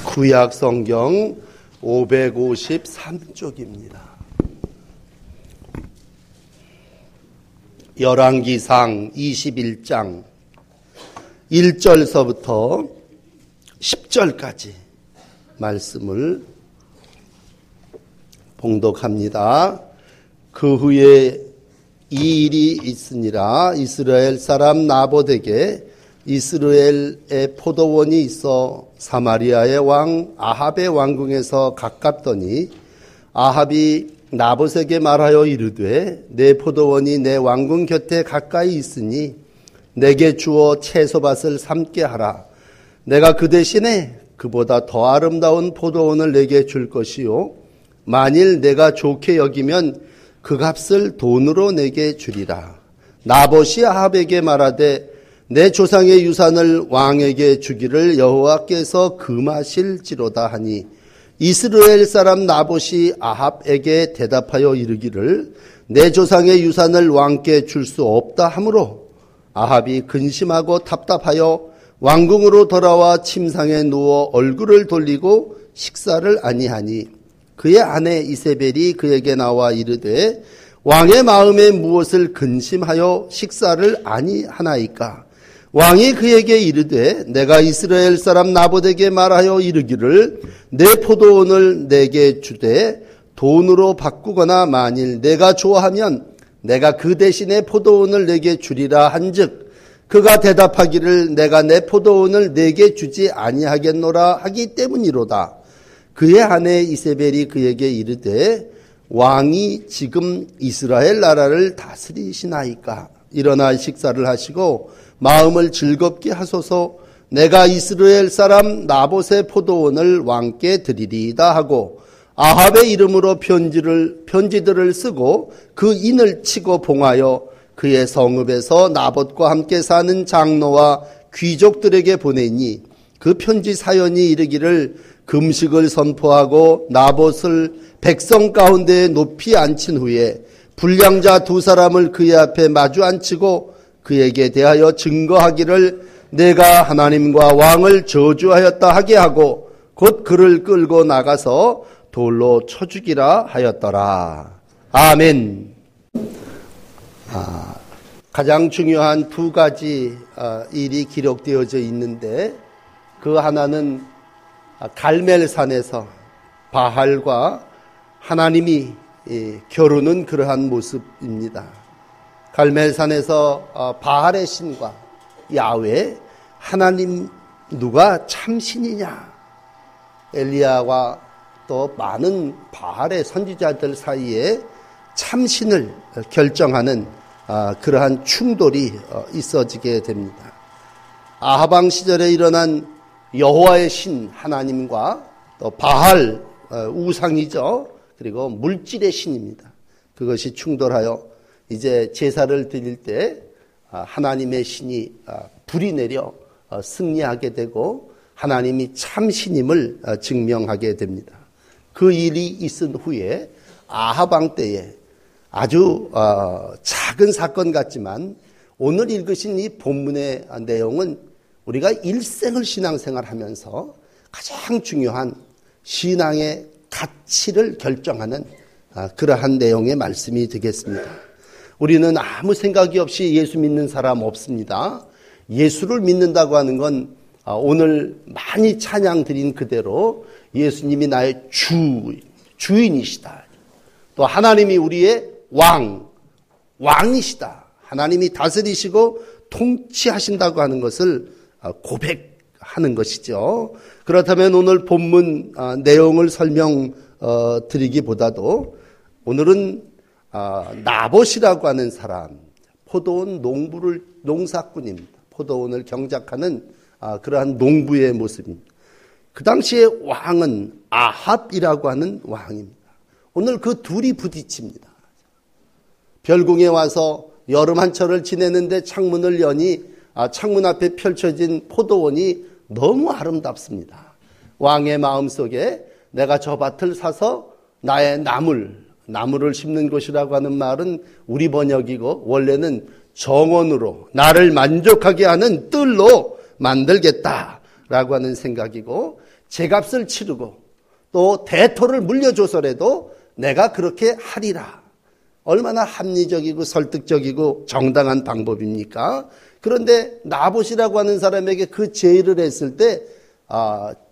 구약 성경 553쪽입니다. 열왕기상 21장 1절서부터 10절까지 말씀을 봉독합니다. 그 후에 이 일이 있으니라. 이스라엘 사람 나봇에게 이스라엘의 포도원이 있어 사마리아의 왕 아합의 왕궁에서 가깝더니 아합이 나봇에게 말하여 이르되 내 포도원이 내 왕궁 곁에 가까이 있으니 내게 주어 채소밭을 삼게 하라. 내가 그 대신에 그보다 더 아름다운 포도원을 내게 줄 것이요 만일 내가 좋게 여기면 그 값을 돈으로 내게 주리라. 나봇이 아합에게 말하되 내 조상의 유산을 왕에게 주기를 여호와께서 금하실지로다 하니 이스라엘 사람 나봇이 아합에게 대답하여 이르기를 내 조상의 유산을 왕께 줄 수 없다 하므로 아합이 근심하고 답답하여 왕궁으로 돌아와 침상에 누워 얼굴을 돌리고 식사를 아니하니 그의 아내 이세벨이 그에게 나와 이르되 왕의 마음에 무엇을 근심하여 식사를 아니하나이까. 왕이 그에게 이르되 내가 이스라엘 사람 나봇에게 말하여 이르기를 내 포도원을 내게 주되 돈으로 바꾸거나 만일 내가 좋아하면 내가 그 대신에 포도원을 내게 주리라 한즉 그가 대답하기를 내가 내 포도원을 내게 주지 아니하겠노라 하기 때문이로다. 그의 아내 이세벨이 그에게 이르되 왕이 지금 이스라엘 나라를 다스리시나이까. 일어나 식사를 하시고 마음을 즐겁게 하소서. 내가 이스라엘 사람 나봇의 포도원을 왕께 드리리이다 하고 아합의 이름으로 편지들을 쓰고 그 인을 치고 봉하여 그의 성읍에서 나봇과 함께 사는 장로와 귀족들에게 보내니 그 편지 사연이 이르기를 금식을 선포하고 나봇을 백성 가운데 높이 앉힌 후에 불량자 두 사람을 그의 앞에 마주 앉히고 그에게 대하여 증거하기를 내가 하나님과 왕을 저주하였다 하게 하고 곧 그를 끌고 나가서 돌로 쳐 죽이라 하였더라. 아멘. 가장 중요한 두 가지 일이 기록되어져 있는데 그 하나는 갈멜산에서 바알과 하나님이 겨루는 그러한 모습입니다. 갈멜산에서 바알의 신과 야훼 하나님 누가 참신이냐. 엘리야와 또 많은 바알의 선지자들 사이에 참신을 결정하는 그러한 충돌이 있어지게 됩니다. 아합 왕 시절에 일어난 여호와의 신 하나님과 또 바알 우상이죠. 그리고 물질의 신입니다. 그것이 충돌하여 이제 제사를 드릴 때 하나님의 신이 불이 내려 승리하게 되고 하나님이 참신임을 증명하게 됩니다. 그 일이 있은 후에 아합 왕 때에 아주 작은 사건 같지만 오늘 읽으신 이 본문의 내용은 우리가 일생을 신앙생활하면서 가장 중요한 신앙의 가치를 결정하는 그러한 내용의 말씀이 되겠습니다. 우리는 아무 생각이 없이 예수 믿는 사람 없습니다. 예수를 믿는다고 하는 건 오늘 많이 찬양 드린 그대로 예수님이 나의 주인이시다. 또 하나님이 우리의 왕이시다. 하나님이 다스리시고 통치하신다고 하는 것을 고백하는 것이죠. 그렇다면 오늘 본문 내용을 설명드리기보다도 오늘은 나봇이라고 하는 사람, 포도원 농사꾼입니다. 포도원을 경작하는 그러한 농부의 모습입니다. 그 당시에 왕은 아합이라고 하는 왕입니다. 오늘 그 둘이 부딪힙니다. 별궁에 와서 여름 한철을 지내는데 창문을 여니 창문 앞에 펼쳐진 포도원이 너무 아름답습니다. 왕의 마음속에 내가 저 밭을 사서 나의 나무를 심는 것이라고 하는 말은 우리 번역이고 원래는 정원으로 나를 만족하게 하는 뜰로 만들겠다 라고 하는 생각이고, 제값을 치르고 또 대토를 물려줘서라도 내가 그렇게 하리라. 얼마나 합리적이고 설득적이고 정당한 방법입니까? 그런데 나봇이라고 하는 사람에게 그 제의를 했을 때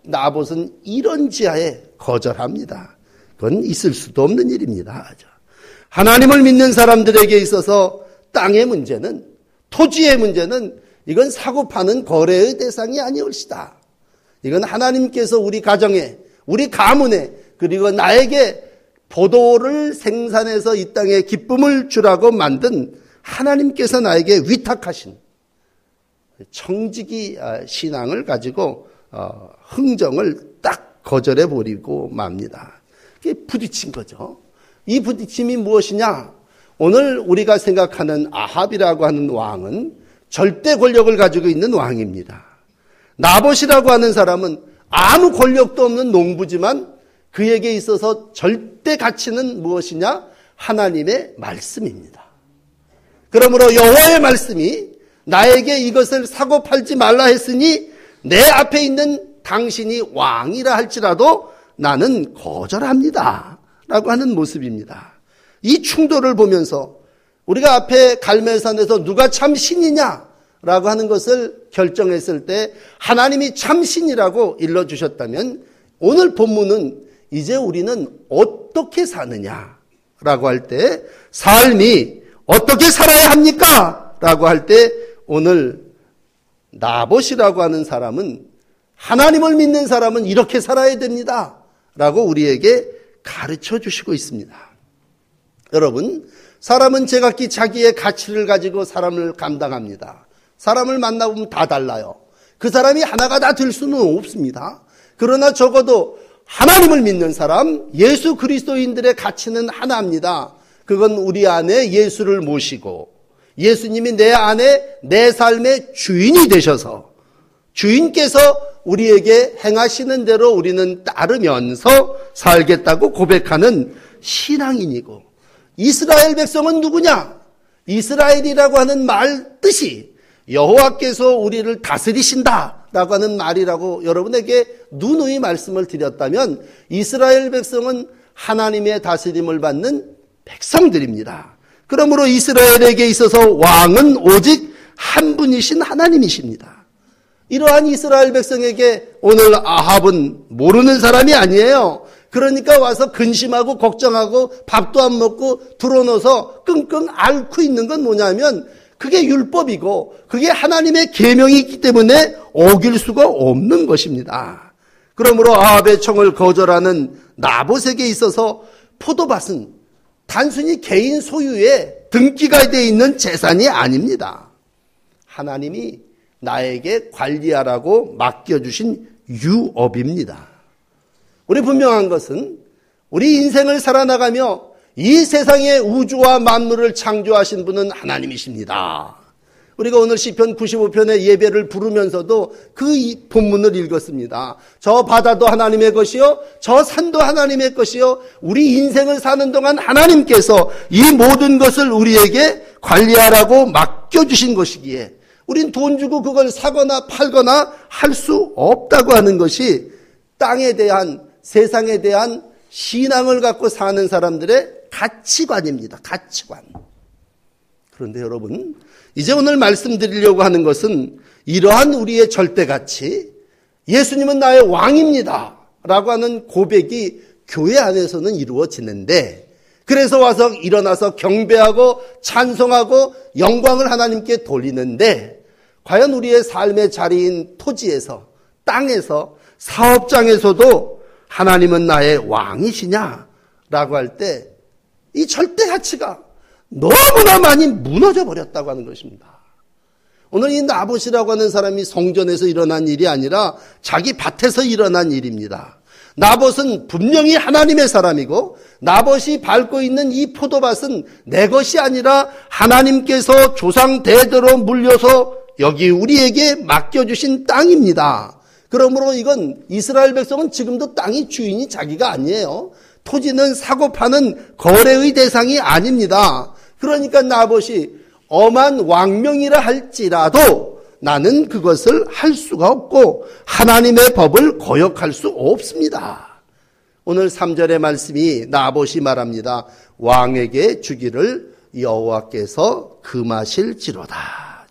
나봇은 이런 지하에 거절합니다. 그건 있을 수도 없는 일입니다. 하나님을 믿는 사람들에게 있어서 땅의 문제는, 토지의 문제는 이건 사고 파는 거래의 대상이 아니올시다. 이건 하나님께서 우리 가정에, 우리 가문에, 그리고 나에게 포도를 생산해서 이 땅에 기쁨을 주라고 만든 하나님께서 나에게 위탁하신 청지기 신앙을 가지고 흥정을 딱 거절해 버리고 맙니다. 그게 부딪힌 거죠. 이 부딪힘이 무엇이냐? 오늘 우리가 생각하는 아합이라고 하는 왕은 절대 권력을 가지고 있는 왕입니다. 나봇이라고 하는 사람은 아무 권력도 없는 농부지만 그에게 있어서 절대 가치는 무엇이냐? 하나님의 말씀입니다. 그러므로 여호와의 말씀이 나에게 이것을 사고 팔지 말라 했으니 내 앞에 있는 당신이 왕이라 할지라도 나는 거절합니다. 라고 하는 모습입니다. 이 충돌을 보면서 우리가 앞에 갈멜산에서 누가 참 신이냐? 라고 하는 것을 결정했을 때 하나님이 참 신이라고 일러주셨다면 오늘 본문은 이제 우리는 어떻게 사느냐라고 할 때 삶이 어떻게 살아야 합니까? 라고 할 때 오늘 나봇이라고 하는 사람은 하나님을 믿는 사람은 이렇게 살아야 됩니다. 라고 우리에게 가르쳐 주시고 있습니다. 여러분, 사람은 제각기 자기의 가치를 가지고 사람을 감당합니다. 사람을 만나보면 다 달라요. 그 사람이 하나가 다 될 수는 없습니다. 그러나 적어도 하나님을 믿는 사람, 예수 그리스도인들의 가치는 하나입니다. 그건 우리 안에 예수를 모시고 예수님이 내 안에 내 삶의 주인이 되셔서 주인께서 우리에게 행하시는 대로 우리는 따르면서 살겠다고 고백하는 신앙인이고, 이스라엘 백성은 누구냐? 이스라엘이라고 하는 말 뜻이 여호와께서 우리를 다스리신다라고 하는 말이라고 여러분에게 누누이 말씀을 드렸다면 이스라엘 백성은 하나님의 다스림을 받는 백성들입니다. 그러므로 이스라엘에게 있어서 왕은 오직 한 분이신 하나님이십니다. 이러한 이스라엘 백성에게 오늘 아합은 모르는 사람이 아니에요. 그러니까 와서 근심하고 걱정하고 밥도 안 먹고 들어놓아서 끙끙 앓고 있는 건 뭐냐면 그게 율법이고 그게 하나님의 계명이 있기 때문에 어길 수가 없는 것입니다. 그러므로 아합의 청을 거절하는 나봇에게 있어서 포도밭은 단순히 개인 소유의 등기가 되어 있는 재산이 아닙니다. 하나님이 나에게 관리하라고 맡겨주신 유업입니다. 우리 분명한 것은 우리 인생을 살아나가며 이 세상의 우주와 만물을 창조하신 분은 하나님이십니다. 우리가 오늘 시편 95편의 예배를 부르면서도 그 본문을 읽었습니다. 저 바다도 하나님의 것이요, 저 산도 하나님의 것이요, 우리 인생을 사는 동안 하나님께서 이 모든 것을 우리에게 관리하라고 맡겨주신 것이기에 우린 돈 주고 그걸 사거나 팔거나 할 수 없다고 하는 것이 땅에 대한, 세상에 대한 신앙을 갖고 사는 사람들의 가치관입니다. 가치관. 그런데 여러분, 이제 오늘 말씀드리려고 하는 것은 이러한 우리의 절대가치, 예수님은 나의 왕입니다 라고 하는 고백이 교회 안에서는 이루어지는데, 그래서 와서 일어나서 경배하고 찬송하고 영광을 하나님께 돌리는데, 과연 우리의 삶의 자리인 토지에서, 땅에서, 사업장에서도 하나님은 나의 왕이시냐? 라고 할 때 이 절대 가치가 너무나 많이 무너져 버렸다고 하는 것입니다. 오늘 이 나봇이라고 하는 사람이 성전에서 일어난 일이 아니라 자기 밭에서 일어난 일입니다. 나봇은 분명히 하나님의 사람이고 나봇이 밟고 있는 이 포도밭은 내 것이 아니라 하나님께서 조상 대대로 물려서 여기 우리에게 맡겨주신 땅입니다. 그러므로 이건 이스라엘 백성은 지금도 땅이 주인이 자기가 아니에요. 토지는 사고 파는 거래의 대상이 아닙니다. 그러니까 나봇이 엄한 왕명이라 할지라도 나는 그것을 할 수가 없고 하나님의 법을 거역할 수 없습니다. 오늘 3절의 말씀이 나봇이 말합니다. 왕에게 주기를 여호와께서 금하실지로다.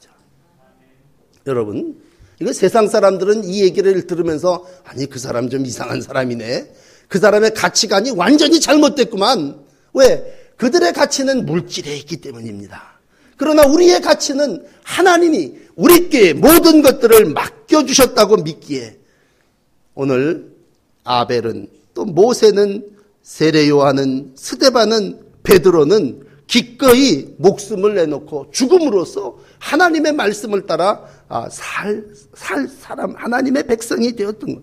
여러분, 이거 세상 사람들은 이 얘기를 들으면서 아니 그 사람 좀 이상한 사람이네. 그 사람의 가치관이 완전히 잘못됐구만. 왜? 그들의 가치는 물질에 있기 때문입니다. 그러나 우리의 가치는 하나님이 우리께 모든 것들을 맡겨주셨다고 믿기에 오늘 아벨은 또 모세는 세례 요한은 스데반은 베드로는 기꺼이 목숨을 내놓고 죽음으로써 하나님의 말씀을 따라 살 사람 하나님의 백성이 되었던 것.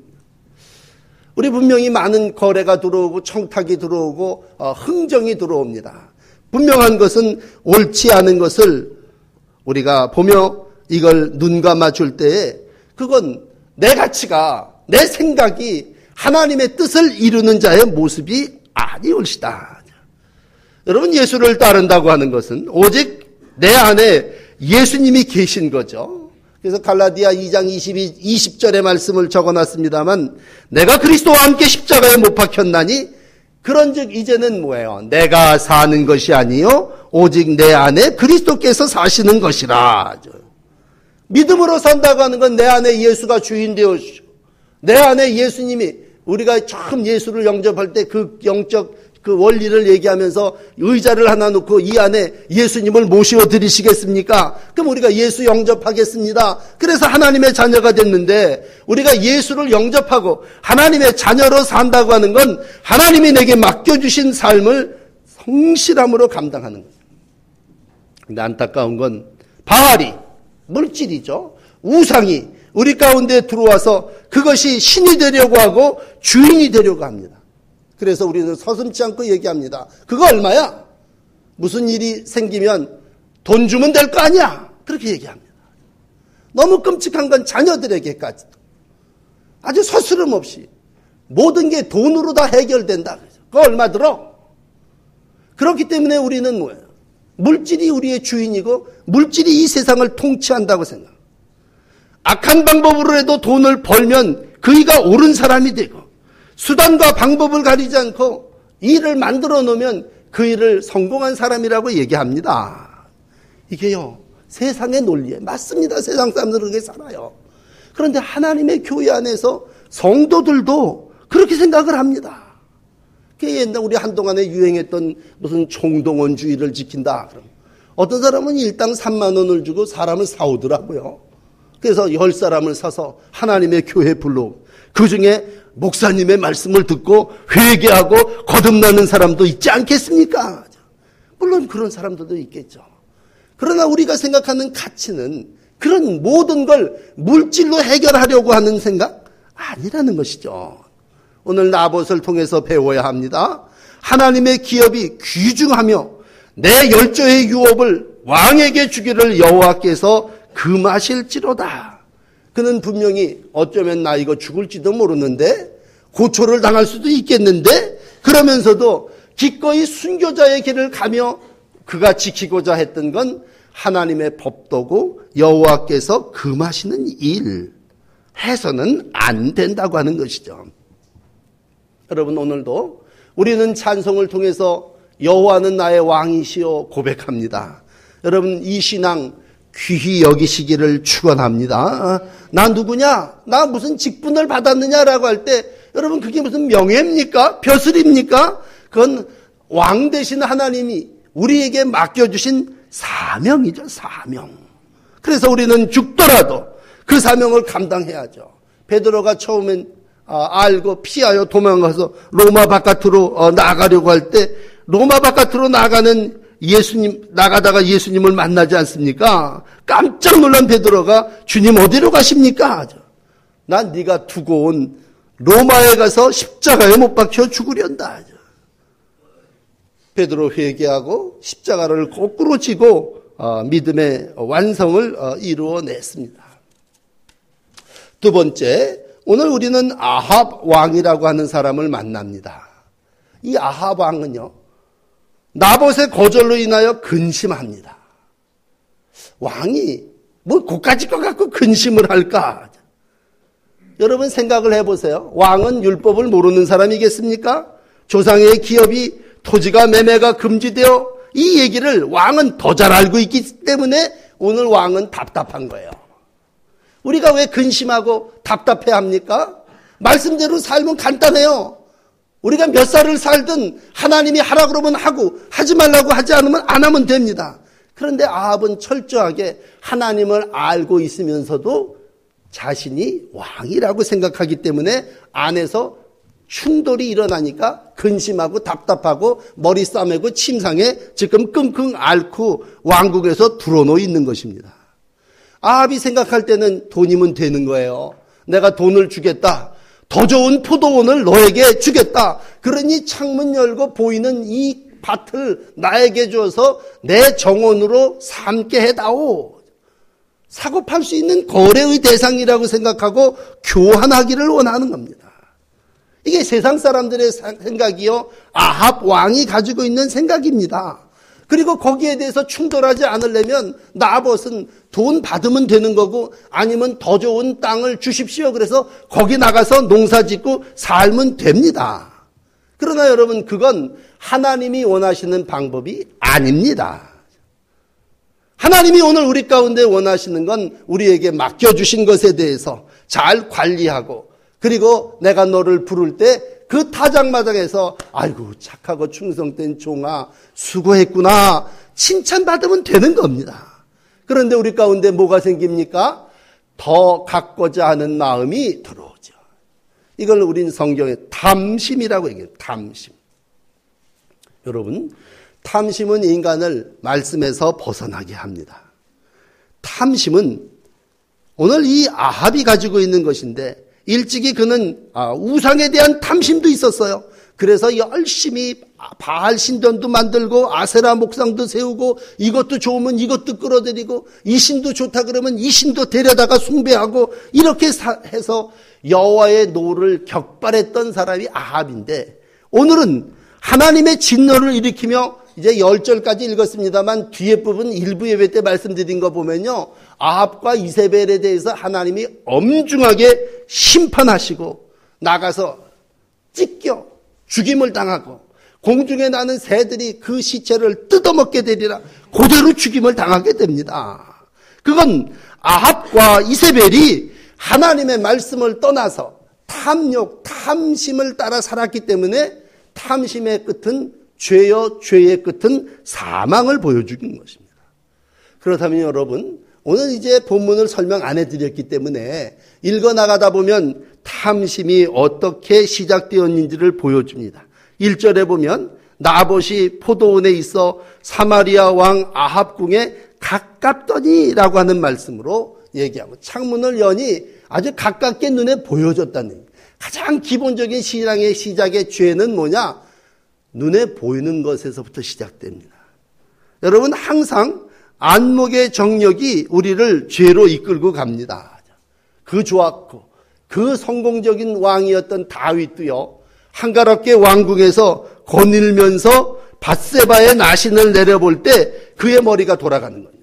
우리 분명히 많은 거래가 들어오고 청탁이 들어오고 흥정이 들어옵니다. 분명한 것은 옳지 않은 것을 우리가 보며 이걸 눈 감아줄 때에 그건 내 가치가 내 생각이 하나님의 뜻을 이루는 자의 모습이 아니올시다. 여러분, 예수를 따른다고 하는 것은 오직 내 안에 예수님이 계신 거죠. 그래서 갈라디아 2장 20절의 말씀을 적어놨습니다만 내가 그리스도와 함께 십자가에 못 박혔나니 그런즉 이제는 뭐예요? 내가 사는 것이 아니요 오직 내 안에 그리스도께서 사시는 것이라. 믿음으로 산다고 하는 건 내 안에 예수가 주인 되어주시고 내 안에 예수님이 우리가 처음 예수를 영접할 때 그 영적 그 원리를 얘기하면서 의자를 하나 놓고 이 안에 예수님을 모시어 드리시겠습니까? 그럼 우리가 예수 영접하겠습니다. 그래서 하나님의 자녀가 됐는데 우리가 예수를 영접하고 하나님의 자녀로 산다고 하는 건 하나님이 내게 맡겨주신 삶을 성실함으로 감당하는 거죠. 근데 안타까운 건 바알이 물질이죠. 우상이 우리 가운데 들어와서 그것이 신이 되려고 하고 주인이 되려고 합니다. 그래서 우리는 서슴지 않고 얘기합니다. 그거 얼마야? 무슨 일이 생기면 돈 주면 될 거 아니야? 그렇게 얘기합니다. 너무 끔찍한 건 자녀들에게까지도 아주 서스름 없이 모든 게 돈으로 다 해결된다. 그거 얼마 들어? 그렇기 때문에 우리는 뭐예요? 물질이 우리의 주인이고 물질이 이 세상을 통치한다고 생각합니다. 악한 방법으로 해도 돈을 벌면 그이가 옳은 사람이 되고 수단과 방법을 가리지 않고 일을 만들어 놓으면 그 일을 성공한 사람이라고 얘기합니다. 이게요, 세상의 논리에 맞습니다. 세상 사람들은 그렇게 살아요. 그런데 하나님의 교회 안에서 성도들도 그렇게 생각을 합니다. 그게 옛날 우리 한동안에 유행했던 무슨 총동원주의를 지킨다. 그럼 어떤 사람은 일당 3만 원을 주고 사람을 사오더라고요. 그래서 10사람을 사서 하나님의 교회에 불러오고 그 중에 목사님의 말씀을 듣고 회개하고 거듭나는 사람도 있지 않겠습니까? 물론 그런 사람들도 있겠죠. 그러나 우리가 생각하는 가치는 그런 모든 걸 물질로 해결하려고 하는 생각 아니라는 것이죠. 오늘 나봇을 통해서 배워야 합니다. 하나님의 기업이 귀중하며 내 열조의 유업을 왕에게 주기를 여호와께서 금하실지로다. 그는 분명히 어쩌면 나 이거 죽을지도 모르는데 고초를 당할 수도 있겠는데 그러면서도 기꺼이 순교자의 길을 가며 그가 지키고자 했던 건 하나님의 법도고 여호와께서 금하시는 일 해서는 안 된다고 하는 것이죠. 여러분, 오늘도 우리는 찬송을 통해서 여호와는 나의 왕이시여 고백합니다. 여러분, 이 신앙 귀히 여기시기를 축원합니다. 나 누구냐? 나 무슨 직분을 받았느냐라고 할 때 여러분, 그게 무슨 명예입니까? 벼슬입니까? 그건 왕 되신 하나님이 우리에게 맡겨주신 사명이죠. 사명. 그래서 우리는 죽더라도 그 사명을 감당해야죠. 베드로가 처음엔 알고 피하여 도망가서 로마 바깥으로 나가려고 할 때 로마 바깥으로 나가는 나가다가 예수님을 만나지 않습니까? 깜짝 놀란 베드로가 주님 어디로 가십니까? 난 네가 두고 온 로마에 가서 십자가에 못 박혀 죽으련다. 베드로 회개하고 십자가를 거꾸로 지고 믿음의 완성을 이루어냈습니다. 두 번째, 오늘 우리는 아합 왕이라고 하는 사람을 만납니다. 이 아합 왕은요, 나봇의 거절로 인하여 근심합니다. 왕이 뭐 고까짓 것 갖고 근심을 할까? 여러분 생각을 해보세요. 왕은 율법을 모르는 사람이겠습니까? 조상의 기업이 토지가 매매가 금지되어 이 얘기를 왕은 더 잘 알고 있기 때문에 오늘 왕은 답답한 거예요. 우리가 왜 근심하고 답답해합니까? 말씀대로 살면 간단해요. 우리가 몇 살을 살든 하나님이 하라 그러면 하고 하지 말라고 하지 않으면 안 하면 됩니다. 그런데 아합은 철저하게 하나님을 알고 있으면서도 자신이 왕이라고 생각하기 때문에 안에서 충돌이 일어나니까 근심하고 답답하고 머리 싸매고 침상에 지금 끙끙 앓고 왕국에서 드러누워 있는 것입니다. 아합이 생각할 때는 돈이면 되는 거예요. 내가 돈을 주겠다. 더 좋은 포도원을 너에게 주겠다. 그러니 창문 열고 보이는 이 밭을 나에게 줘서 내 정원으로 삼게 해다오. 사고 팔 수 있는 거래의 대상이라고 생각하고 교환하기를 원하는 겁니다. 이게 세상 사람들의 생각이요. 아합 왕이 가지고 있는 생각입니다. 그리고 거기에 대해서 충돌하지 않으려면 나봇은 돈 받으면 되는 거고 아니면 더 좋은 땅을 주십시오. 그래서 거기 나가서 농사 짓고 살면 됩니다. 그러나 여러분 그건 하나님이 원하시는 방법이 아닙니다. 하나님이 오늘 우리 가운데 원하시는 건 우리에게 맡겨주신 것에 대해서 잘 관리하고 그리고 내가 너를 부를 때 그 타작마당에서 아이고 착하고 충성된 종아 수고했구나 칭찬받으면 되는 겁니다. 그런데 우리 가운데 뭐가 생깁니까? 더 갖고자 하는 마음이 들어오죠. 이걸 우린 성경에 탐심이라고 얘기해요. 탐심. 여러분 탐심은 인간을 말씀에서 벗어나게 합니다. 탐심은 오늘 이 아합이 가지고 있는 것인데 일찍이 그는 우상에 대한 탐심도 있었어요. 그래서 열심히 바알 신전도 만들고 아세라 목상도 세우고 이것도 좋으면 이것도 끌어들이고 이 신도 좋다 그러면 이 신도 데려다가 숭배하고 이렇게 해서 여호와의 노를 격발했던 사람이 아합인데 오늘은 하나님의 진노를 일으키며 이제 10절까지 읽었습니다만 뒤에 부분 일부 예배 때 말씀드린 거 보면요. 아합과 이세벨에 대해서 하나님이 엄중하게 심판하시고 나가서 찢겨 죽임을 당하고 공중에 나는 새들이 그 시체를 뜯어먹게 되리라 그대로 죽임을 당하게 됩니다. 그건 아합과 이세벨이 하나님의 말씀을 떠나서 탐욕, 탐심을 따라 살았기 때문에 탐심의 끝은 죄요 죄의 끝은 사망을 보여주는 것입니다. 그렇다면 여러분 오늘 이제 본문을 설명 안 해드렸기 때문에 읽어나가다 보면 탐심이 어떻게 시작되었는지를 보여줍니다. 1절에 보면 나봇이 포도원에 있어 사마리아 왕 아합 궁에 가깝더니 라고 하는 말씀으로 얘기하고 창문을 여니 아주 가깝게 눈에 보여졌다는 가장 기본적인 신앙의 시작의 죄는 뭐냐? 눈에 보이는 것에서부터 시작됩니다. 여러분 항상 안목의 정력이 우리를 죄로 이끌고 갑니다. 그 좋았고 그 성공적인 왕이었던 다윗도요. 한가롭게 왕궁에서 거닐면서 밧세바의 나신을 내려볼 때 그의 머리가 돌아가는 거예요.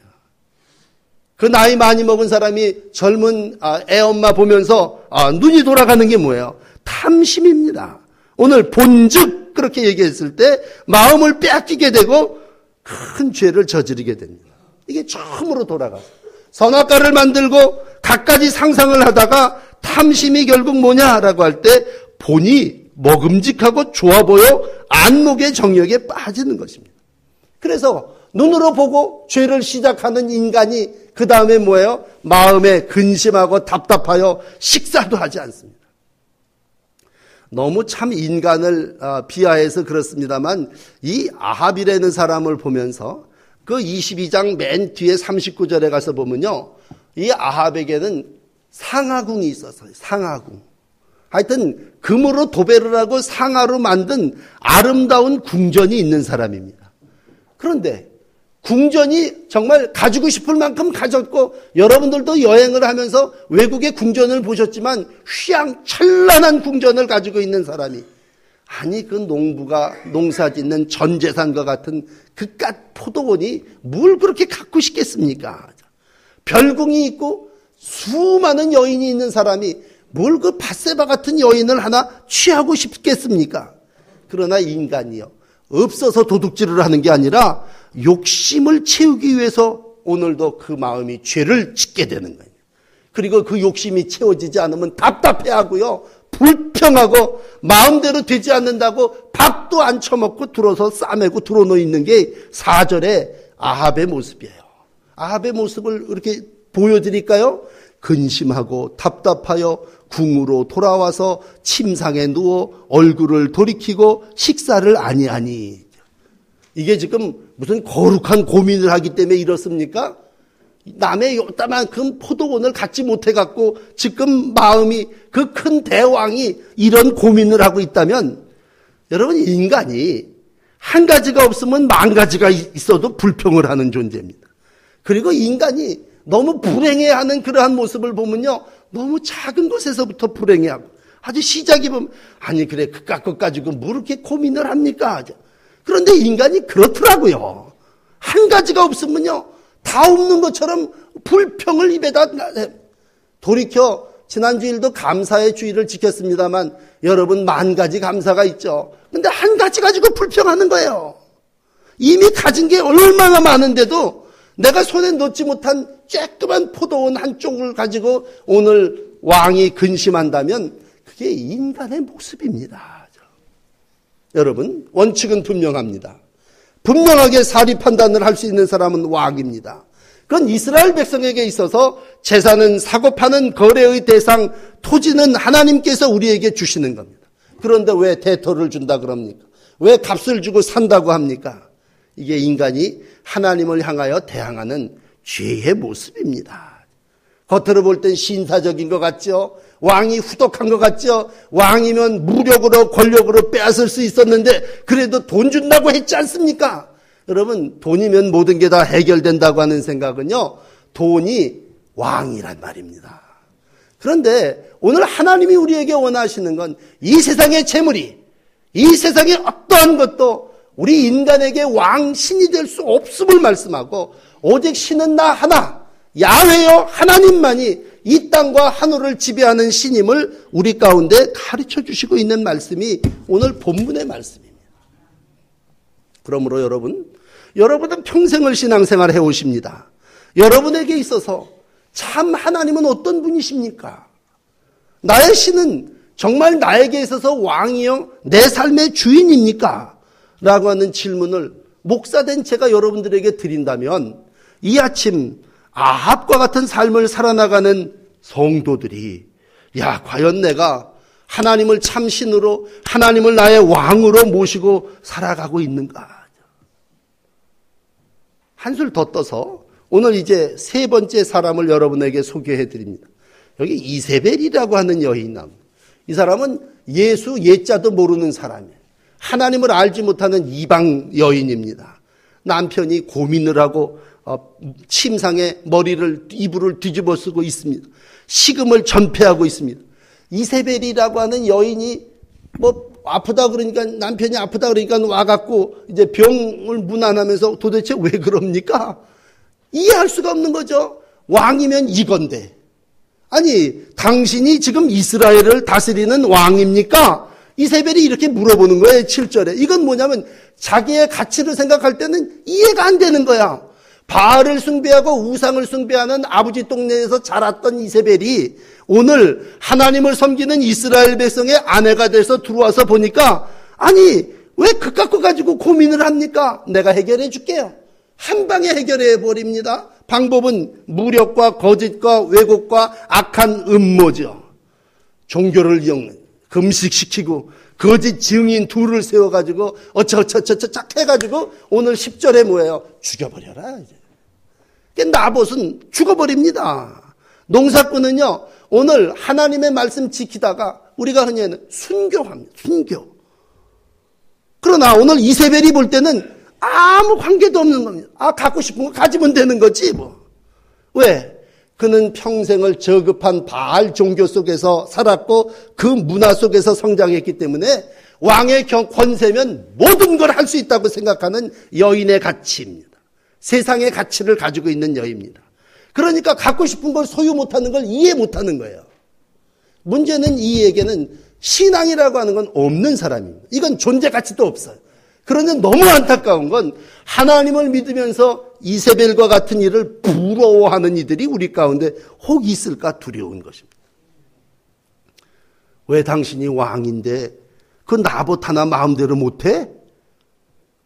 그 나이 많이 먹은 사람이 젊은 애엄마 보면서 눈이 돌아가는 게 뭐예요? 탐심입니다. 오늘 본즉 그렇게 얘기했을 때 마음을 빼앗기게 되고 큰 죄를 저지르게 됩니다. 이게 처음으로 돌아가서 선악과를 만들고 갖가지 상상을 하다가 탐심이 결국 뭐냐라고 할 때 본이 먹음직하고 좋아 보여 안목의 정력에 빠지는 것입니다. 그래서 눈으로 보고 죄를 시작하는 인간이 그 다음에 뭐예요? 마음에 근심하고 답답하여 식사도 하지 않습니다. 너무 참 인간을 비하해서 그렇습니다만 이 아합이라는 사람을 보면서 그 22장 맨 뒤에 39절에 가서 보면요. 이 아합에게는 상하궁이 있었어요. 상하궁. 하여튼 금으로 도배를 하고 상아로 만든 아름다운 궁전이 있는 사람입니다. 그런데 궁전이 정말 가지고 싶을 만큼 가졌고 여러분들도 여행을 하면서 외국의 궁전을 보셨지만 휘황찬란한 궁전을 가지고 있는 사람이 아니 그 농부가 농사짓는 전 재산과 같은 그깟 포도원이 뭘 그렇게 갖고 싶겠습니까? 별궁이 있고 수많은 여인이 있는 사람이 뭘 그 밧세바 같은 여인을 하나 취하고 싶겠습니까? 그러나 인간이요, 없어서 도둑질을 하는 게 아니라 욕심을 채우기 위해서 오늘도 그 마음이 죄를 짓게 되는 거예요. 그리고 그 욕심이 채워지지 않으면 답답해하고요, 불평하고 마음대로 되지 않는다고 밥도 안 처먹고 들어서 싸매고 들어놓여 있는 게 4절의 아합의 모습이에요. 아합의 모습을 이렇게 보여드릴까요? 근심하고 답답하여 궁으로 돌아와서 침상에 누워 얼굴을 돌이키고 식사를 아니하니. 이게 지금 무슨 거룩한 고민을 하기 때문에 이렇습니까? 남의 요따만큼 포도원을 갖지 못해갖고 지금 마음이, 그 큰 대왕이 이런 고민을 하고 있다면, 여러분, 인간이 한 가지가 없으면 만 가지가 있어도 불평을 하는 존재입니다. 그리고 인간이 너무 불행해하는 그러한 모습을 보면요, 너무 작은 것에서부터 불행해하고, 아주 시작이 보면 아니 그래 그깟 것 가지고 뭐 이렇게 고민을 합니까? 그런데 인간이 그렇더라고요. 한 가지가 없으면요, 다 없는 것처럼 불평을 입에다. 돌이켜 지난주일도 감사의 주의를 지켰습니다만 여러분, 만 가지 감사가 있죠. 근데 한 가지 가지고 불평하는 거예요. 이미 가진 게 얼마나 많은데도 내가 손에 넣지 못한 쬐끄만 포도원 한쪽을 가지고 오늘 왕이 근심한다면 그게 인간의 모습입니다. 여러분, 원칙은 분명합니다. 분명하게 사리 판단을 할 수 있는 사람은 왕입니다. 그건 이스라엘 백성에게 있어서 재산은 사고 파는 거래의 대상, 토지는 하나님께서 우리에게 주시는 겁니다. 그런데 왜 대토를 준다 그럽니까? 왜 값을 주고 산다고 합니까? 이게 인간이 하나님을 향하여 대항하는 죄의 모습입니다. 겉으로 볼 땐 신사적인 것 같죠? 왕이 후덕한 것 같죠? 왕이면 무력으로 권력으로 빼앗을 수 있었는데 그래도 돈 준다고 했지 않습니까? 여러분, 돈이면 모든 게 다 해결된다고 하는 생각은요, 돈이 왕이란 말입니다. 그런데 오늘 하나님이 우리에게 원하시는 건 이 세상의 재물이, 이 세상의 어떠한 것도 우리 인간에게 왕, 신이 될 수 없음을 말씀하고, 오직 신은 나 하나, 야훼여 하나님만이 이 땅과 하늘을 지배하는 신임을 우리 가운데 가르쳐 주시고 있는 말씀이 오늘 본문의 말씀입니다. 그러므로 여러분은 평생을 신앙생활 해오십니다. 여러분에게 있어서 참 하나님은 어떤 분이십니까? 나의 신은 정말 나에게 있어서 왕이요, 내 삶의 주인입니까? 라고 하는 질문을 목사된 제가 여러분들에게 드린다면, 이 아침 아합과 같은 삶을 살아나가는 성도들이, 야, 과연 내가 하나님을 참 신으로, 하나님을 나의 왕으로 모시고 살아가고 있는가? 한술 더 떠서 오늘 이제 세 번째 사람을 여러분에게 소개해 드립니다. 여기 이세벨이라고 하는 여인이 나옵니다. 이 사람은 예수 예자도 모르는 사람이에요. 하나님을 알지 못하는 이방 여인입니다. 남편이 고민을 하고 침상에 이불을 뒤집어 쓰고 있습니다. 식음을 전폐하고 있습니다. 이세벨이라고 하는 여인이 아프다 그러니까, 남편이 아프다 그러니까 와갖고 이제 병을 문안하면서 도대체 왜 그럽니까? 이해할 수가 없는 거죠. 왕이면 이건데. 아니, 당신이 지금 이스라엘을 다스리는 왕입니까? 이세벨이 이렇게 물어보는 거예요, 7절에. 이건 뭐냐면 자기의 가치를 생각할 때는 이해가 안 되는 거야. 바알을 숭배하고 우상을 숭배하는 아버지 동네에서 자랐던 이세벨이 오늘 하나님을 섬기는 이스라엘 백성의 아내가 돼서 들어와서 보니까, 아니, 왜 그깟 거 가지고 고민을 합니까? 내가 해결해 줄게요. 한 방에 해결해 버립니다. 방법은 무력과 거짓과 왜곡과 악한 음모죠. 종교를 이용해 금식시키고 거짓 증인 둘을 세워가지고 어쩌저쩌저쩌 해가지고 오늘 10절에 뭐예요? 죽여버려라. 이제 나봇은 죽어버립니다. 농사꾼은요, 오늘 하나님의 말씀 지키다가 우리가 흔히 하는 순교합니다. 순교. 그러나 오늘 이세벨이 볼 때는 아무 관계도 없는 겁니다. 갖고 싶은 거 가지면 되는 거지 뭐. 왜? 그는 평생을 저급한 바알 종교 속에서 살았고 그 문화 속에서 성장했기 때문에 왕의 권세면 모든 걸 할 수 있다고 생각하는 여인의 가치입니다. 세상의 가치를 가지고 있는 여인입니다. 그러니까 갖고 싶은 걸 소유 못하는 걸 이해 못하는 거예요. 문제는 이에게는 신앙이라고 하는 건 없는 사람입니다. 이건 존재 가치도 없어요. 그런데 너무 안타까운 건 하나님을 믿으면서 이세벨과 같은 일을 부러워하는 이들이 우리 가운데 혹 있을까 두려운 것입니다. 왜 당신이 왕인데 그 나봇 하나 마음대로 못해?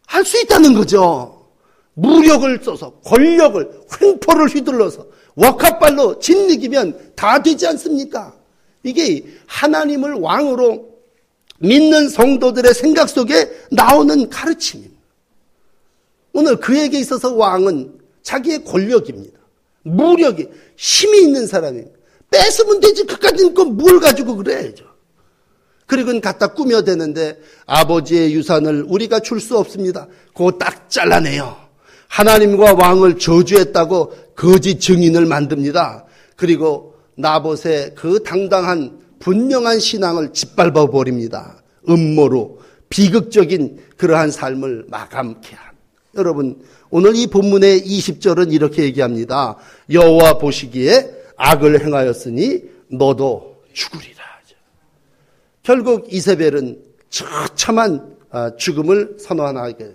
할 수 있다는 거죠. 무력을 써서 권력을 횡포를 휘둘러서 wak합발로 짓이기면 다 되지 않습니까? 이게 하나님을 왕으로 믿는 성도들의 생각 속에 나오는 가르침입니다. 오늘 그에게 있어서 왕은 자기의 권력입니다. 무력이 힘이 있는 사람입니다. 뺏으면 되지 그까짓 건 뭘 가지고 그래야죠. 그리고 갖다 꾸며대는데 아버지의 유산을 우리가 줄 수 없습니다. 그거 딱 잘라내요. 하나님과 왕을 저주했다고 거짓 증인을 만듭니다. 그리고 나봇의 그 당당한 분명한 신앙을 짓밟아 버립니다. 음모로 비극적인 그러한 삶을 마감케 한. 여러분 오늘 이 본문의 20절은 이렇게 얘기합니다. 여호와 보시기에 악을 행하였으니 너도 죽으리라. 결국 이세벨은 처참한 죽음을 선언하게 돼요.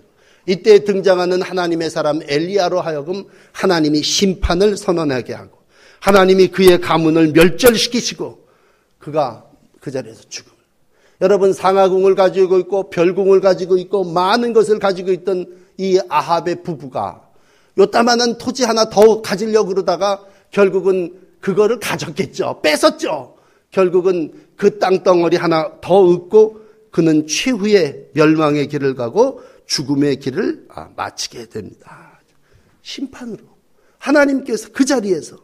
이때 등장하는 하나님의 사람 엘리야로 하여금 하나님이 심판을 선언하게 하고 하나님이 그의 가문을 멸절시키시고 그가 그 자리에서 죽음을. 여러분 상아궁을 가지고 있고 별궁을 가지고 있고 많은 것을 가지고 있던 이 아합의 부부가 요따만한 토지 하나 더 가지려고 그러다가 결국은 그거를 가졌겠죠. 뺏었죠. 결국은 그 땅덩어리 하나 더 얻고 그는 최후의 멸망의 길을 가고 죽음의 길을 마치게 됩니다. 심판으로 하나님께서 그 자리에서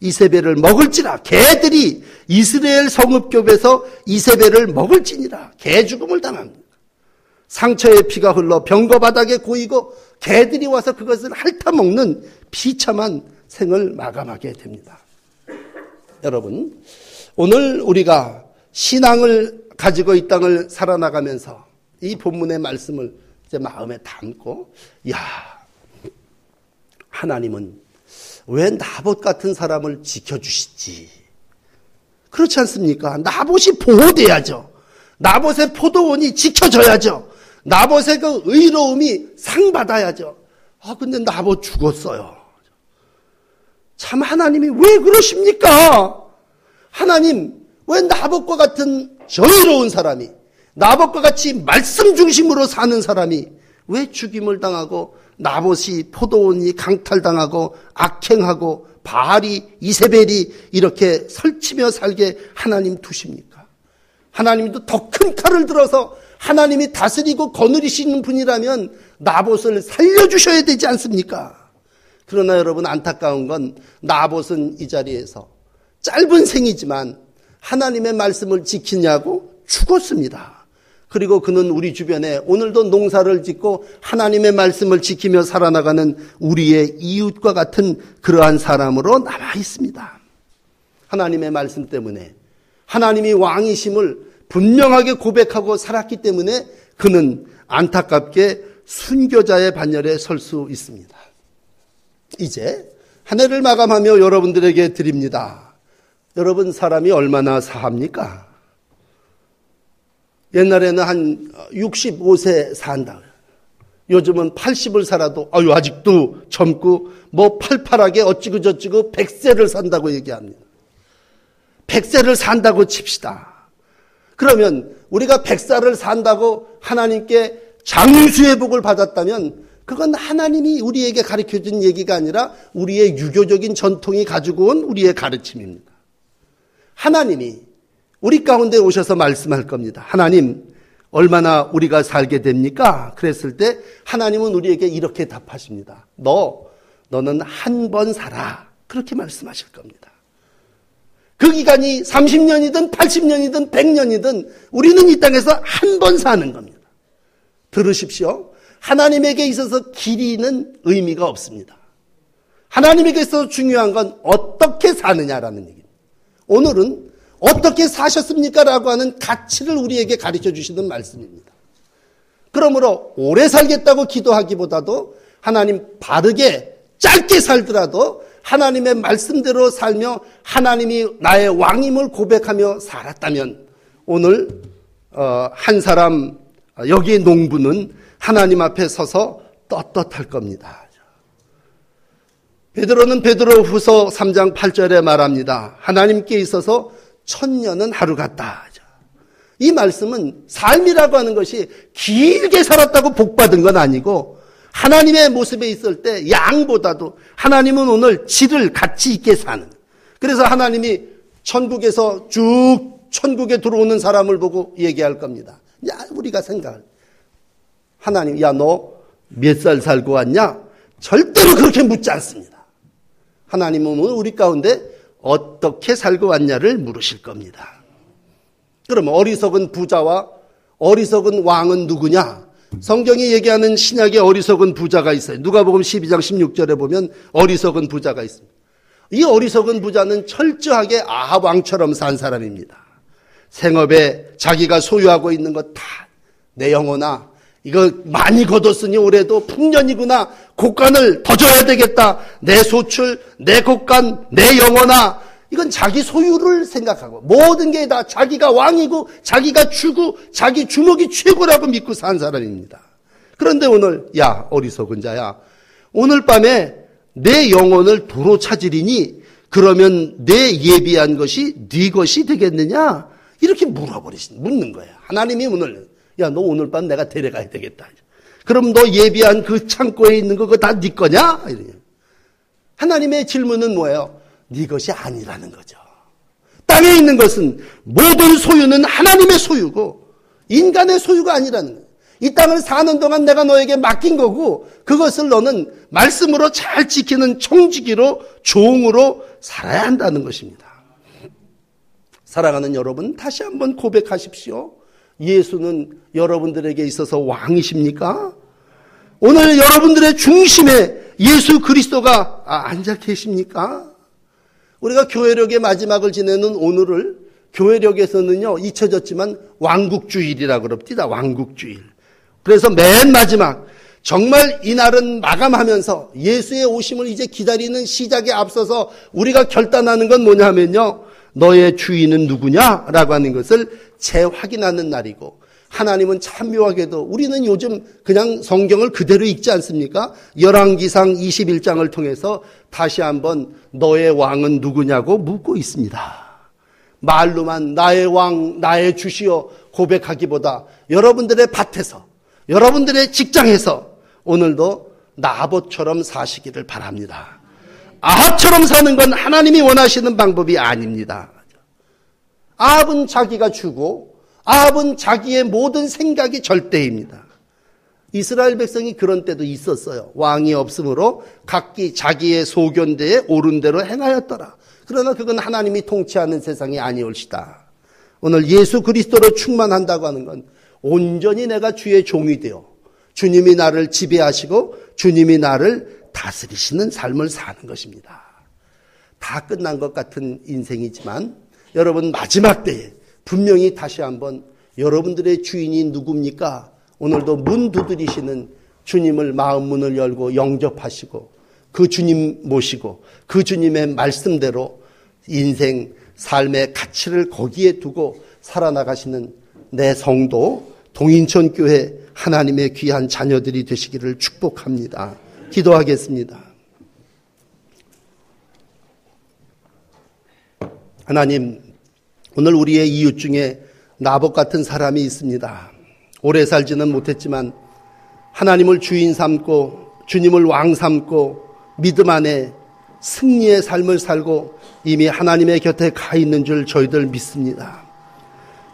이세벨을 먹을지라 개들이 이스라엘 성읍교에서 이세벨을 먹을지니라 개 죽음을 당합니다. 상처의 피가 흘러 병거 바닥에 고이고 개들이 와서 그것을 핥아먹는 비참한 생을 마감하게 됩니다. 여러분 오늘 우리가 신앙을 가지고 이 땅을 살아나가면서 이 본문의 말씀을 이제 마음에 담고 하나님은 왜 나봇 같은 사람을 지켜주시지? 그렇지 않습니까? 나봇이 보호돼야죠. 나봇의 포도원이 지켜져야죠. 나봇의 그 의로움이 상받아야죠. 근데 나봇 죽었어요. 참 하나님이 왜 그러십니까? 하나님 왜 나봇과 같은 정의로운 사람이 나봇과 같이 말씀 중심으로 사는 사람이 왜 죽임을 당하고 나봇이 포도원이 강탈당하고 악행하고 바알이 이세벨이 이렇게 설치며 살게 하나님 두십니까? 하나님도 더 큰 칼을 들어서 하나님이 다스리고 거느리시는 분이라면 나봇을 살려주셔야 되지 않습니까? 그러나 여러분 안타까운 건 나봇은 이 자리에서 짧은 생이지만 하나님의 말씀을 지키냐고 죽었습니다. 그리고 그는 우리 주변에 오늘도 농사를 짓고 하나님의 말씀을 지키며 살아나가는 우리의 이웃과 같은 그러한 사람으로 남아 있습니다. 하나님의 말씀 때문에 하나님이 왕이심을 분명하게 고백하고 살았기 때문에 그는 안타깝게 순교자의 반열에 설 수 있습니다. 이제 한 해를 마감하며 여러분들에게 드립니다. 여러분 사람이 얼마나 사합니까? 옛날에는 한 65세 산다. 요즘은 80을 살아도 아직도 젊고 뭐 팔팔하게 어찌고 저찌고 100세를 산다고 얘기합니다. 100세를 산다고 칩시다. 그러면 우리가 100살을 산다고 하나님께 장수의 복을 받았다면 그건 하나님이 우리에게 가르쳐준 얘기가 아니라 우리의 유교적인 전통이 가지고 온 우리의 가르침입니다. 하나님이 우리 가운데 오셔서 말씀할 겁니다. 하나님 얼마나 우리가 살게 됩니까? 그랬을 때 하나님은 우리에게 이렇게 답하십니다. 너는 한 번 살아. 그렇게 말씀하실 겁니다. 그 기간이 30년이든 80년이든 100년이든 우리는 이 땅에서 한 번 사는 겁니다. 들으십시오. 하나님에게 있어서 길이는 의미가 없습니다. 하나님에게 있어서 중요한 건 어떻게 사느냐라는 얘기입니다. 오늘은 어떻게 사셨습니까? 라고 하는 가치를 우리에게 가르쳐 주시는 말씀입니다. 그러므로 오래 살겠다고 기도하기보다도 하나님 바르게 짧게 살더라도 하나님의 말씀대로 살며 하나님이 나의 왕임을 고백하며 살았다면 오늘 한 사람 여기의 농부는 하나님 앞에 서서 떳떳할 겁니다. 베드로는 베드로후서 3장 8절에 말합니다. 하나님께 있어서 1000년은 하루 같다. 이 말씀은 삶이라고 하는 것이 길게 살았다고 복받은 건 아니고 하나님의 모습에 있을 때 양보다도 하나님은 오늘 질을 가치 있게 사는. 그래서 하나님이 천국에서 쭉 천국에 들어오는 사람을 보고 얘기할 겁니다. 야, 우리가 생각할 하나님, 야, 너 몇 살 살고 왔냐? 절대로 그렇게 묻지 않습니다. 하나님은 우리 가운데 어떻게 살고 왔냐를 물으실 겁니다. 그럼 어리석은 부자와 어리석은 왕은 누구냐? 성경이 얘기하는 신약의 어리석은 부자가 있어요. 누가복음 12장 16절에 보면 어리석은 부자가 있습니다. 이 어리석은 부자는 철저하게 아합 왕처럼 산 사람입니다. 생업에 자기가 소유하고 있는 것 다 내 영혼아, 이거 많이 거뒀으니 올해도 풍년이구나. 곡간을 더 줘야 되겠다. 내 소출, 내 곡간, 내 영혼아. 이건 자기 소유를 생각하고 모든 게 다 자기가 왕이고 자기가 주고 자기 주먹이 최고라고 믿고 산 사람입니다. 그런데 오늘 야, 어리석은 자야, 오늘 밤에 내 영혼을 도로 찾으리니 그러면 내 예비한 것이 네 것이 되겠느냐? 이렇게 묻는 거예요. 하나님이 오늘 야, 너 오늘 밤 내가 데려가야 되겠다. 그럼 너 예비한 그 창고에 있는 거 그거 다 네 거냐? 이래요. 하나님의 질문은 뭐예요? 네 것이 아니라는 거죠. 땅에 있는 것은 모든 소유는 하나님의 소유고 인간의 소유가 아니라는 거예요. 이 땅을 사는 동안 내가 너에게 맡긴 거고 그것을 너는 말씀으로 잘 지키는 청지기로 종으로 살아야 한다는 것입니다. 사랑하는 여러분, 다시 한번 고백하십시오. 예수는 여러분들에게 있어서 왕이십니까? 오늘 여러분들의 중심에 예수 그리스도가 앉아 계십니까? 우리가 교회력의 마지막을 지내는 오늘을 교회력에서는요 잊혀졌지만 왕국주일이라고 그럽니다. 왕국주일. 그래서 맨 마지막 정말 이날은 마감하면서 예수의 오심을 이제 기다리는 시작에 앞서서 우리가 결단하는 건 뭐냐면요, 너의 주인은 누구냐라고 하는 것을 재확인하는 날이고, 하나님은 참 묘하게도 우리는 요즘 그냥 성경을 그대로 읽지 않습니까? 열왕기상 21장을 통해서 다시 한번 너의 왕은 누구냐고 묻고 있습니다. 말로만 나의 왕, 나의 주시오 고백하기보다 여러분들의 밭에서, 여러분들의 직장에서 오늘도 나봇처럼 사시기를 바랍니다. 아합처럼 사는 건 하나님이 원하시는 방법이 아닙니다. 아합은 자기가 주고 아합은 자기의 모든 생각이 절대입니다. 이스라엘 백성이 그런 때도 있었어요. 왕이 없으므로 각기 자기의 소견대에 옳은 대로 행하였더라. 그러나 그건 하나님이 통치하는 세상이 아니올시다. 오늘 예수 그리스도로 충만한다고 하는 건 온전히 내가 주의 종이 되어 주님이 나를 지배하시고 주님이 나를 다스리시는 삶을 사는 것입니다. 다 끝난 것 같은 인생이지만 여러분 마지막 때에 분명히 다시 한번 여러분들의 주인이 누굽니까? 오늘도 문 두드리시는 주님을 마음 문을 열고 영접하시고 그 주님 모시고 그 주님의 말씀대로 인생 삶의 가치를 거기에 두고 살아나가시는 내 성도 동인천교회 하나님의 귀한 자녀들이 되시기를 축복합니다. 기도하겠습니다. 하나님, 오늘 우리의 이웃 중에 나봇 같은 사람이 있습니다. 오래 살지는 못했지만 하나님을 주인 삼고 주님을 왕 삼고 믿음 안에 승리의 삶을 살고 이미 하나님의 곁에 가 있는 줄 저희들 믿습니다.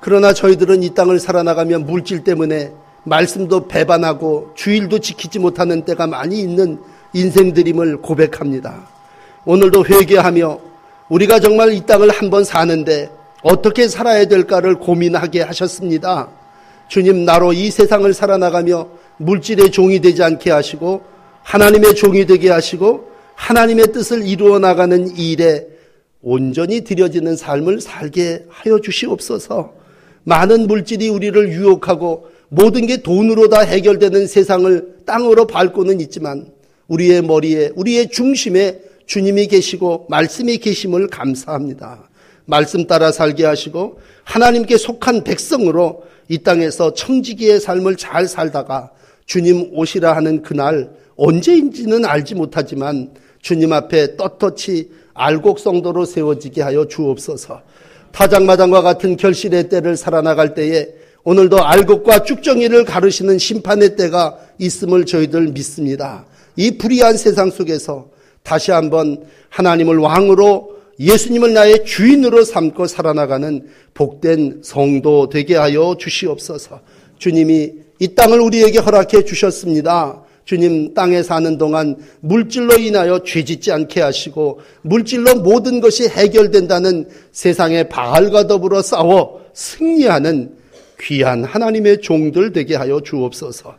그러나 저희들은 이 땅을 살아나가며 물질 때문에 말씀도 배반하고 주일도 지키지 못하는 때가 많이 있는 인생들임을 고백합니다. 오늘도 회개하며 우리가 정말 이 땅을 한번 사는데 어떻게 살아야 될까를 고민하게 하셨습니다. 주님, 나로 이 세상을 살아나가며 물질의 종이 되지 않게 하시고 하나님의 종이 되게 하시고 하나님의 뜻을 이루어 나가는 일에 온전히 드려지는 삶을 살게 하여 주시옵소서. 많은 물질이 우리를 유혹하고 모든 게 돈으로 다 해결되는 세상을 땅으로 밟고는 있지만 우리의 머리에, 우리의 중심에 주님이 계시고 말씀이 계심을 감사합니다. 말씀 따라 살게 하시고 하나님께 속한 백성으로 이 땅에서 청지기의 삶을 잘 살다가 주님 오시라 하는 그날 언제인지는 알지 못하지만 주님 앞에 떳떳이 알곡성도로 세워지게 하여 주옵소서. 타작마당과 같은 결실의 때를 살아나갈 때에 오늘도 알곡과 쭉정이를 가르시는 심판의 때가 있음을 저희들 믿습니다. 이 불의한 세상 속에서 다시 한번 하나님을 왕으로 예수님을 나의 주인으로 삼고 살아나가는 복된 성도 되게 하여 주시옵소서. 주님이 이 땅을 우리에게 허락해 주셨습니다. 주님 땅에 사는 동안 물질로 인하여 죄짓지 않게 하시고 물질로 모든 것이 해결된다는 세상의 바알과 더불어 싸워 승리하는 귀한 하나님의 종들 되게 하여 주옵소서.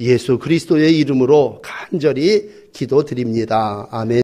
예수 그리스도의 이름으로 간절히 기도드립니다. 아멘.